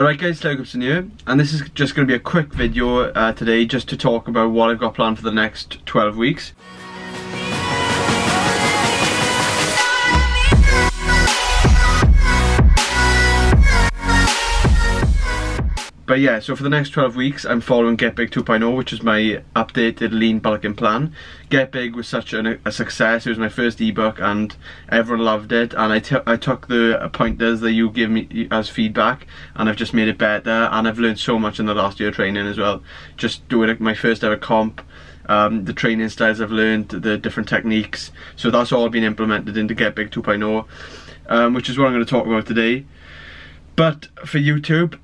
Alright guys, Llew Gibson here, and this is just going to be a quick video today just to talk about what I've got planned for the next 12 weeks. But yeah, so for the next 12 weeks I'm following GETBIG 2.0, which is my updated lean bulking plan. GETBIG was such a success. It was my first ebook and everyone loved it, and I took the pointers that you give me as feedback and I've just made it better, and I've learned so much in the last year training as well. Just doing my first ever comp, the training styles I've learned, the different techniques, so that's all been implemented into GETBIG 2.0, which is what I'm going to talk about today. But for YouTube,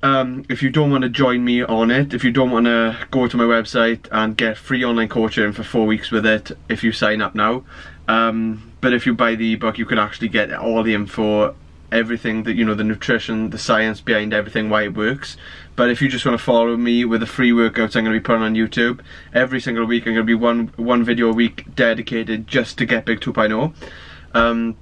if you don't want to join me on it, if you don't want to go to my website and get free online coaching for 4 weeks with it if you sign up now, but if you buy the ebook you can actually get all the info, everything that, you know, the nutrition, the science behind everything, why it works. But if you just want to follow me with the free workouts I'm going to be putting on YouTube, every single week I'm going to be one video a week dedicated just to GETBIG 2.0.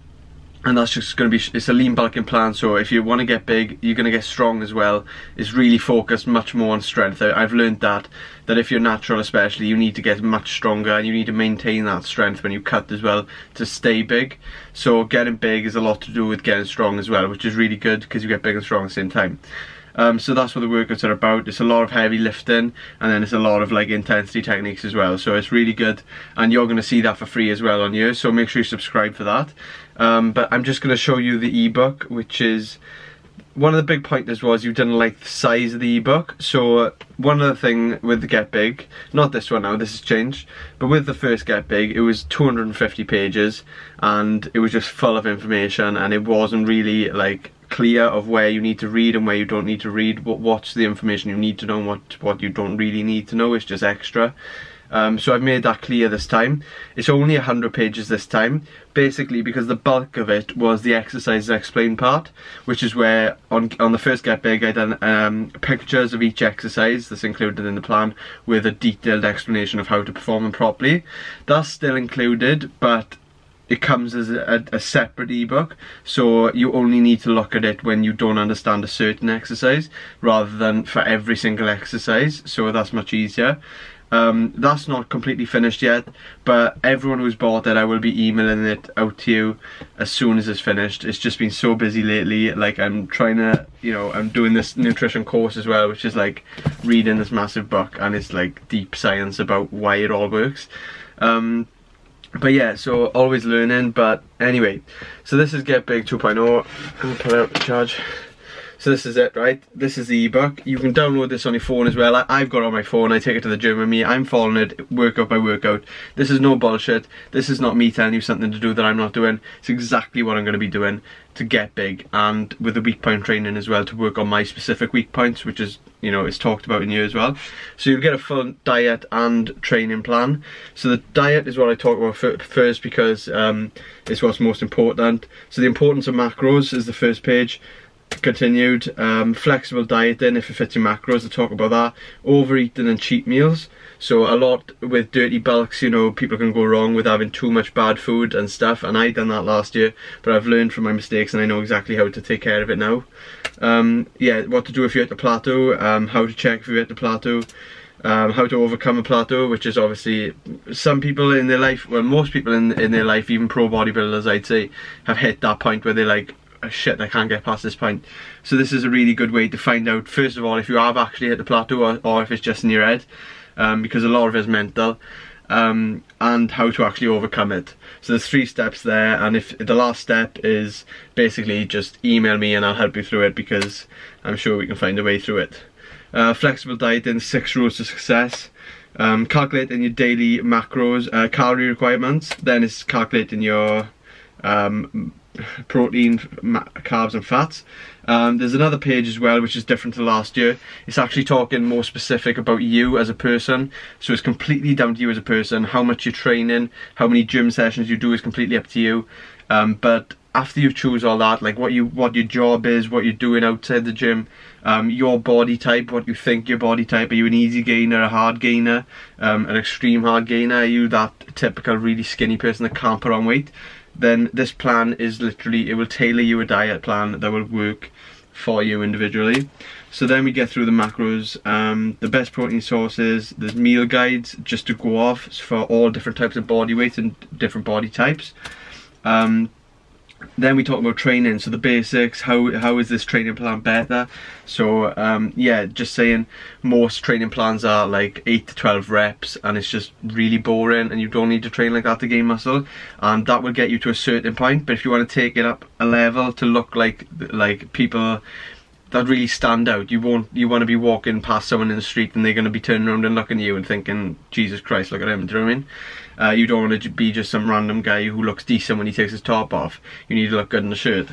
And that's just going to be, it's a lean bulking plan, so if you want to get big, you're going to get strong as well. It's really focused much more on strength. I've learned that if you're natural especially, you need to get much stronger and you need to maintain that strength when you cut as well to stay big. So getting big is a lot to do with getting strong as well, which is really good because you get big and strong at the same time. So that's what the workouts are about. It's a lot of heavy lifting and then it's a lot of like intensity techniques as well, so it's really good, and you're going to see that for free as well on here, so make sure you subscribe for that. But I'm just going to show you the ebook, which is one of the big pointers was you didn't like the size of the ebook. So one other thing with the GETBIG, not this one now, this has changed, but with the first GETBIG it was 250 pages and it was just full of information, and it wasn't really like clear of where you need to read and where you don't need to read, what's the information you need to know and what you don't really need to know. It's just extra. So I've made that clear this time. It's only 100 pages this time, basically because the bulk of it was the exercises explained part, which is where on the first GETBIG I done pictures of each exercise that's included in the plan with a detailed explanation of how to perform them properly. That's still included, but it comes as a separate ebook, so you only need to look at it when you don't understand a certain exercise rather than for every single exercise, so that's much easier. That's not completely finished yet, but everyone who's bought it, I will be emailing it out to you as soon as it's finished. It's just been so busy lately, like I'm trying to, you know, I'm doing this nutrition course as well, which is like reading this massive book, and it's like deep science about why it all works. But yeah, so always learning. But anyway, so this is GETBIG 2.0. I'm gonna pull it out the charge. So this is it, right? This is the ebook. You can download this on your phone as well. I've got it on my phone. I take it to the gym with me. I'm following it workout by workout. This is no bullshit. This is not me telling you something to do that I'm not doing. It's exactly what I'm going to be doing to get big, and with the weak point training as well to work on my specific weak points, which is, you know, it's talked about in here as well. So you'll get a full diet and training plan. So the diet is what I talk about first because it's what's most important. So the importance of macros is the first page. Continued. Flexible dieting if it fits your macros, I talk about that. Overeating and cheat meals. So a lot with dirty bulks, you know, people can go wrong with having too much bad food and stuff, and I done that last year, but I've learned from my mistakes and I know exactly how to take care of it now. Yeah, what to do if you're at the plateau, how to check if you're at the plateau, how to overcome a plateau, which is obviously some people in their life, well most people in their life, even pro bodybuilders I'd say, have hit that point where they're like, oh, shit, I can't get past this point. So this is a really good way to find out, first of all, if you have actually hit the plateau or if it's just in your head, because a lot of it is mental, and how to actually overcome it. So there's 3 steps there, and if the last step is basically just email me and I'll help you through it, because I'm sure we can find a way through it. Flexible dieting, 6 rules to success. Calculating your daily macros, calorie requirements. Then it's calculating your protein, carbs and fats. There's another page as well which is different to last year. It's actually talking more specific about you as a person, so it's completely down to you as a person. How much you're training, how many gym sessions you do is completely up to you, but after you choose all that, like what your job is, what you're doing outside the gym, your body type, what you think your body type, are you an easy gainer, a hard gainer, an extreme hard gainer, are you that typical really skinny person that can't put on weight, then this plan is literally, it will tailor you a diet plan that will work for you individually. So then we get through the macros, the best protein sources, there's meal guides just to go off for all different types of body weights and different body types. Then we talk about training, so the basics, how is this training plan better? So yeah, just saying most training plans are like 8 to 12 reps and it's just really boring and you don't need to train like that to gain muscle, and that will get you to a certain point. But if you want to take it up a level to look like people that really stand out, you want to be walking past someone in the street and they're going to be turning around and looking at you and thinking, Jesus Christ, look at him. Do you know what I mean? You don't want to be just some random guy who looks decent when he takes his top off. You need to look good in the shirt.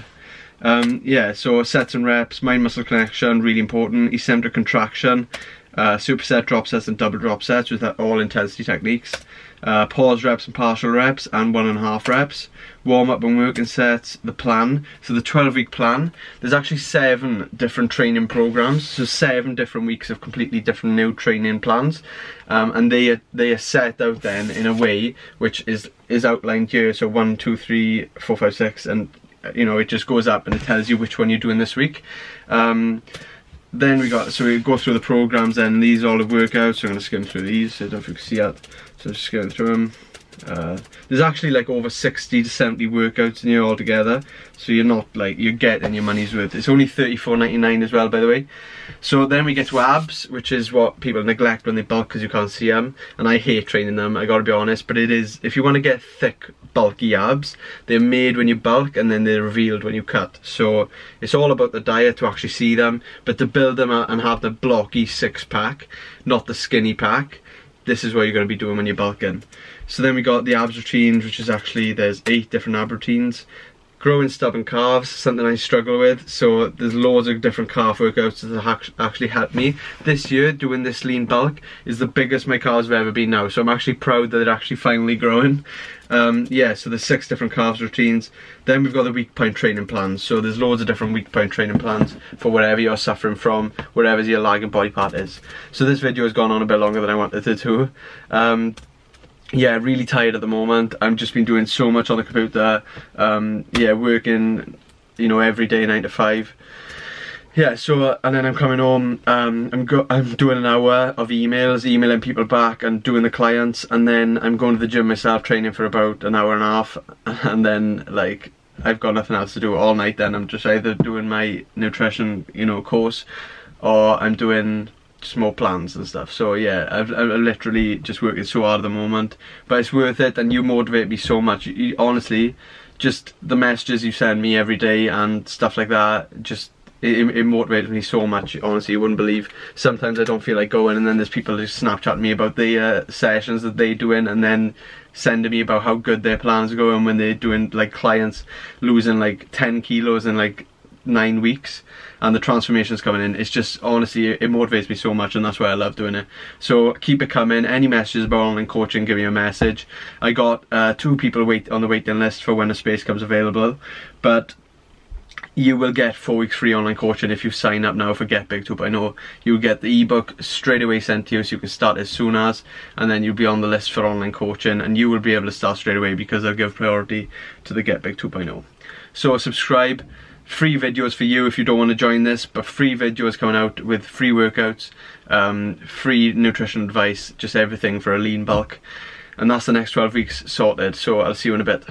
Yeah, so sets and reps, mind muscle connection, really important. Eccentric contraction, superset, drop sets and double drop sets with all intensity techniques. Pause reps and partial reps and 1.5 reps. Warm up and working sets, the plan. So the 12-week plan, there's actually 7 different training programs, so 7 different weeks of completely different new training plans, and they are set out then in a way which is outlined here. So 1, 2, 3, 4, 5, 6, and you know, it just goes up and it tells you which one you're doing this week. Then we go through the programs, and these are all the workouts. So I'm going to skim through these, so I don't know if you can see that. So just going through them. There's actually like over 60 to 70 workouts in here altogether, so you're getting your money's worth. It's only $34.99 as well, by the way. So then we get to abs, which is what people neglect when they bulk because you can't see them, and I hate training them, I gotta be honest, but it is, if you want to get thick bulky abs, they're made when you bulk and then they're revealed when you cut. So it's all about the diet to actually see them, but to build them out and have the blocky 6-pack, not the skinny pack, this is what you're going to be doing when you're bulking. So then we got the abs routines, which is actually, there's 8 different ab routines. Growing stubborn calves, something I struggle with, so there's loads of different calf workouts that actually helped me. This year, doing this lean bulk is the biggest my calves have ever been now, so I'm actually proud that they're actually finally growing. Yeah, so there's 6 different calves routines. Then we've got the weak point training plans, so there's loads of different weak point training plans for whatever you're suffering from, whatever your lagging body part is. So this video has gone on a bit longer than I wanted it to. Yeah, really tired at the moment. I've just been doing so much on the computer. Yeah, working, you know, every day 9 to 5. Yeah, so, and then I'm coming home, I'm doing an hour of emails, emailing people back and doing the clients, and then I'm going to the gym myself, training for about an hour and a half, and then, like, I've got nothing else to do all night then. I'm just either doing my nutrition, you know, course, or I'm doing small plans and stuff. So yeah, I'm literally just working so hard at the moment, but it's worth it, and you motivate me so much. Honestly, just the messages you send me every day and stuff like that, just it motivates me so much. Honestly, you wouldn't believe. Sometimes I don't feel like going, and then there's people who Snapchat me about the sessions that they doing, and then sending me about how good their plans are going when they're doing, like, clients losing like 10 kilos in like 9 weeks, and the transformations coming in. It's just, honestly, it motivates me so much, and that's why I love doing it. So keep it coming. Any messages about online coaching, give me a message. I got 2 people on the waiting list for when a space comes available, but you will get 4 weeks free online coaching if you sign up now for GETBIG 2.0. You'll get the ebook straight away sent to you, so you can start as soon as, and then you'll be on the list for online coaching, and you will be able to start straight away because I'll give priority to the GETBIG 2.0. So subscribe. Free videos for you if you don't want to join this, but free videos coming out with free workouts, free nutrition advice, just everything for a lean bulk. And that's the next 12 weeks sorted, so I'll see you in a bit.